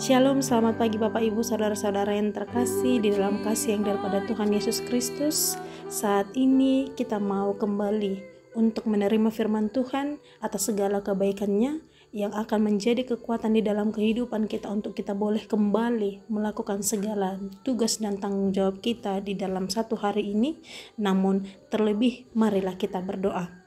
Shalom, selamat pagi Bapak Ibu, saudara-saudara yang terkasih di dalam kasih yang daripada Tuhan Yesus Kristus. Saat ini kita mau kembali untuk menerima firman Tuhan atas segala kebaikannya yang akan menjadi kekuatan di dalam kehidupan kita untuk kita boleh kembali melakukan segala tugas dan tanggung jawab kita di dalam satu hari ini. Namun terlebih marilah kita berdoa.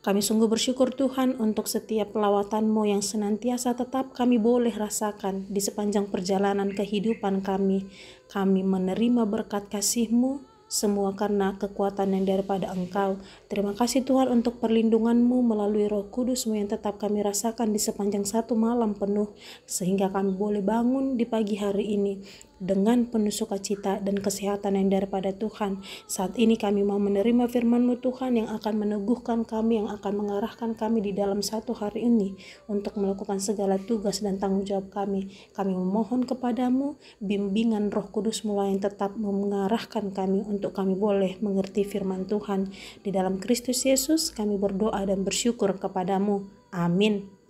Kami sungguh bersyukur Tuhan untuk setiap lawatan-Mu yang senantiasa tetap kami boleh rasakan di sepanjang perjalanan kehidupan kami. Kami menerima berkat kasih-Mu, semua karena kekuatan yang daripada Engkau. Terima kasih Tuhan untuk perlindungan-Mu melalui Roh Kudus-Mu yang tetap kami rasakan di sepanjang satu malam penuh, sehingga kami boleh bangun di pagi hari ini dengan penuh sukacita dan kesehatan yang daripada Tuhan. Saat ini kami mau menerima firman-Mu Tuhan yang akan meneguhkan kami, yang akan mengarahkan kami di dalam satu hari ini untuk melakukan segala tugas dan tanggung jawab kami. Kami memohon kepadamu bimbingan Roh Kudus-Mu yang tetap mengarahkan kami untuk kami boleh mengerti firman Tuhan. Di dalam Kristus Yesus kami berdoa dan bersyukur kepadamu. Amin.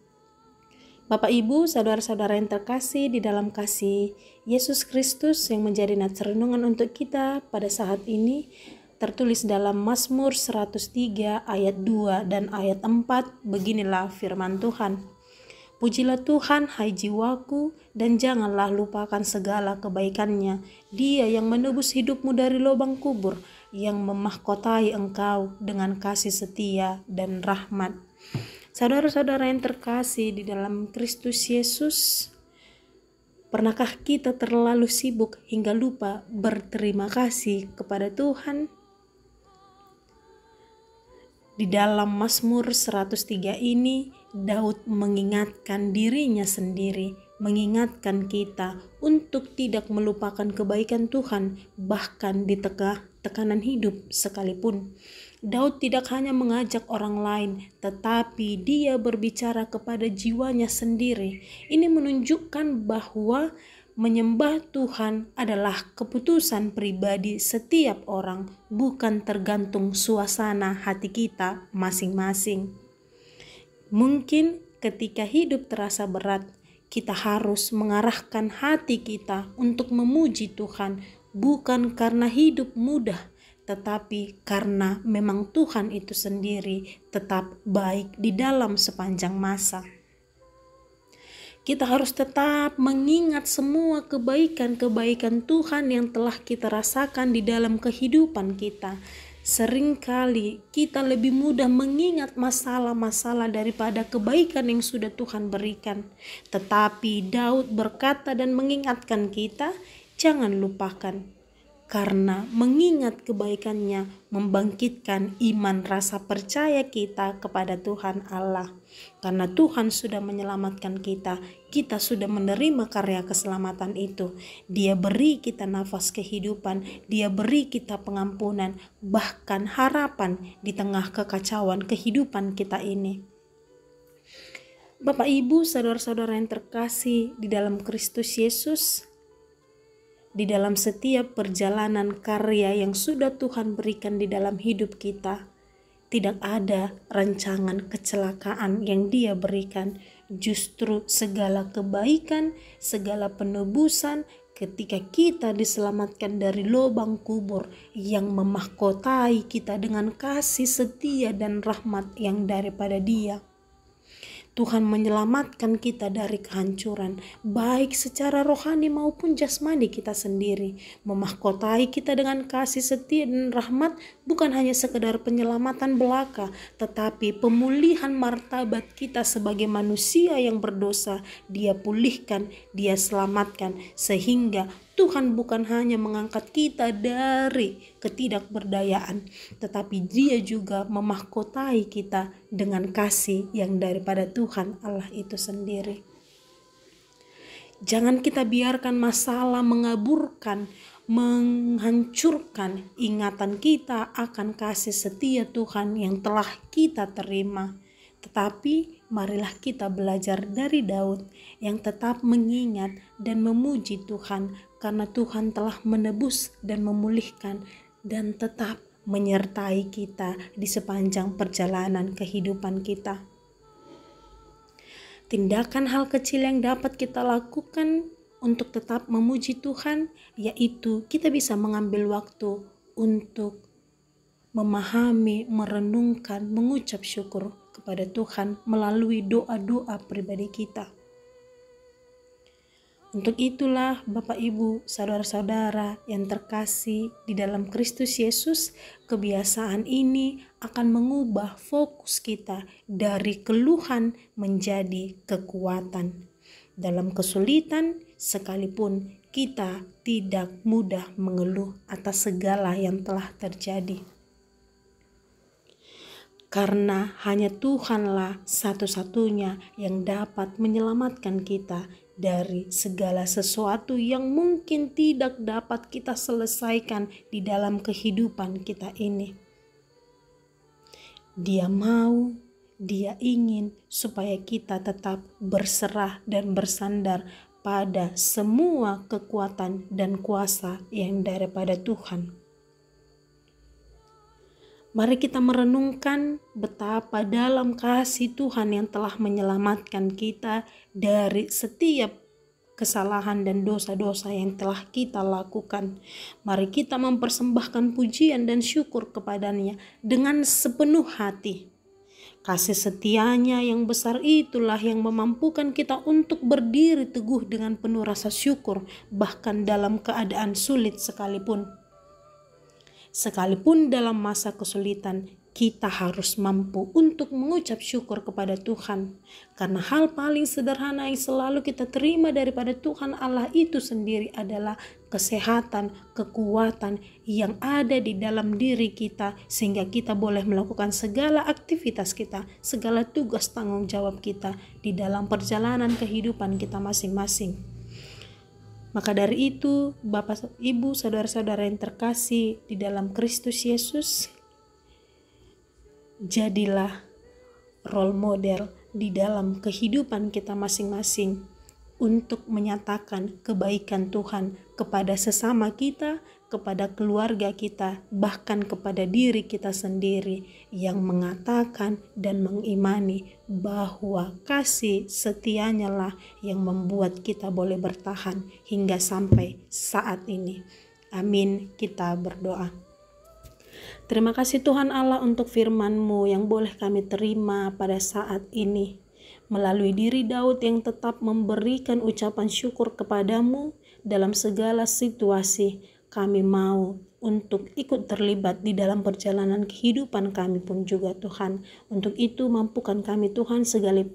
Bapak Ibu, saudara-saudara yang terkasih di dalam kasih Yesus Kristus yang menjadi nats renungan untuk kita pada saat ini tertulis dalam Mazmur 103 ayat 2 dan ayat 4. Beginilah firman Tuhan. Pujilah Tuhan hai jiwaku, dan janganlah lupakan segala kebaikannya. Dia yang menebus hidupmu dari lubang kubur, yang memahkotai engkau dengan kasih setia dan rahmat. Saudara-saudara yang terkasih di dalam Kristus Yesus, pernahkah kita terlalu sibuk hingga lupa berterima kasih kepada Tuhan? Di dalam Mazmur 103 ini, Daud mengingatkan dirinya sendiri, mengingatkan kita untuk tidak melupakan kebaikan Tuhan, bahkan di tengah tekanan hidup sekalipun. Daud tidak hanya mengajak orang lain, tetapi dia berbicara kepada jiwanya sendiri. Ini menunjukkan bahwa menyembah Tuhan adalah keputusan pribadi setiap orang, bukan tergantung suasana hati kita masing-masing. Mungkin ketika hidup terasa berat, kita harus mengarahkan hati kita untuk memuji Tuhan, bukan karena hidup mudah, tetapi karena memang Tuhan itu sendiri tetap baik di dalam sepanjang masa. Kita harus tetap mengingat semua kebaikan-kebaikan Tuhan yang telah kita rasakan di dalam kehidupan kita. Seringkali kita lebih mudah mengingat masalah-masalah daripada kebaikan yang sudah Tuhan berikan. Tetapi Daud berkata dan mengingatkan kita, jangan lupakan. Karena mengingat kebaikannya membangkitkan iman rasa percaya kita kepada Tuhan Allah. Karena Tuhan sudah menyelamatkan kita, kita sudah menerima karya keselamatan itu. Dia beri kita nafas kehidupan, Dia beri kita pengampunan, bahkan harapan di tengah kekacauan kehidupan kita ini. Bapak Ibu, saudara-saudara yang terkasih di dalam Kristus Yesus, di dalam setiap perjalanan karya yang sudah Tuhan berikan di dalam hidup kita, tidak ada rancangan kecelakaan yang Dia berikan. Justru segala kebaikan, segala penebusan ketika kita diselamatkan dari lubang kubur yang memahkotai kita dengan kasih setia dan rahmat yang daripada Dia. Tuhan menyelamatkan kita dari kehancuran, baik secara rohani maupun jasmani kita sendiri. Memahkotai kita dengan kasih setia dan rahmat bukan hanya sekedar penyelamatan belaka, tetapi pemulihan martabat kita sebagai manusia yang berdosa. Dia pulihkan, Dia selamatkan, sehingga Tuhan bukan hanya mengangkat kita dari ketidakberdayaan, tetapi Dia juga memahkotai kita dengan kasih yang daripada Tuhan Allah itu sendiri. Jangan kita biarkan masalah mengaburkan, menghancurkan ingatan kita akan kasih setia Tuhan yang telah kita terima. Tetapi marilah kita belajar dari Daud yang tetap mengingat dan memuji Tuhan karena Tuhan telah menebus dan memulihkan dan tetap menyertai kita di sepanjang perjalanan kehidupan kita. Tindakan hal kecil yang dapat kita lakukan untuk tetap memuji Tuhan, yaitu kita bisa mengambil waktu untuk memahami, merenungkan, mengucap syukur kepada Tuhan melalui doa-doa pribadi kita. Untuk itulah Bapak Ibu, saudara-saudara yang terkasih di dalam Kristus Yesus, kebiasaan ini akan mengubah fokus kita dari keluhan menjadi kekuatan. Dalam kesulitan, sekalipun kita tidak mudah mengeluh atas segala yang telah terjadi. Karena hanya Tuhanlah satu-satunya yang dapat menyelamatkan kita dari segala sesuatu yang mungkin tidak dapat kita selesaikan di dalam kehidupan kita ini. Dia mau, Dia ingin supaya kita tetap berserah dan bersandar pada semua kekuatan dan kuasa yang daripada Tuhan. Mari kita merenungkan betapa dalam kasih Tuhan yang telah menyelamatkan kita dari setiap kesalahan dan dosa-dosa yang telah kita lakukan. Mari kita mempersembahkan pujian dan syukur kepadanya dengan sepenuh hati. Kasih setianya yang besar itulah yang memampukan kita untuk berdiri teguh dengan penuh rasa syukur, bahkan dalam keadaan sulit sekalipun. Sekalipun dalam masa kesulitan, kita harus mampu untuk mengucap syukur kepada Tuhan. Karena hal paling sederhana yang selalu kita terima daripada Tuhan Allah itu sendiri adalah kesehatan, kekuatan yang ada di dalam diri kita, sehingga kita boleh melakukan segala aktivitas kita, segala tugas tanggung jawab kita di dalam perjalanan kehidupan kita masing-masing. Maka dari itu, Bapak, Ibu, saudara-saudara yang terkasih di dalam Kristus Yesus, jadilah role model di dalam kehidupan kita masing-masing untuk menyatakan kebaikan Tuhan kepada sesama kita, kepada keluarga kita, bahkan kepada diri kita sendiri, yang mengatakan dan mengimani bahwa kasih setianya lah yang membuat kita boleh bertahan hingga sampai saat ini. Amin. Kita berdoa. Terima kasih Tuhan Allah untuk firman-Mu yang boleh kami terima pada saat ini. Melalui diri Daud yang tetap memberikan ucapan syukur kepadamu dalam segala situasi, kami mau untuk ikut terlibat di dalam perjalanan kehidupan kami pun juga Tuhan. Untuk itu mampukan kami Tuhan,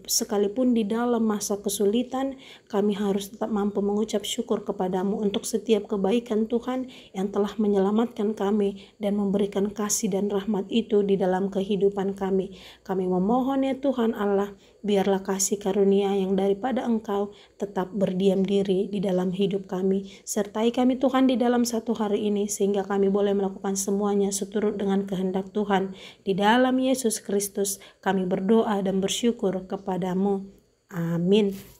sekalipun di dalam masa kesulitan, kami harus tetap mampu mengucap syukur kepadamu untuk setiap kebaikan Tuhan yang telah menyelamatkan kami dan memberikan kasih dan rahmat itu di dalam kehidupan kami. Kami memohon ya Tuhan Allah, biarlah kasih karunia yang daripada Engkau tetap berdiam diri di dalam hidup kami. Sertai kami Tuhan di dalam satu hari ini, sehingga kami boleh melakukan semuanya seturut dengan kehendak Tuhan. Di dalam Yesus Kristus kami berdoa dan bersyukur kepadamu. Amin.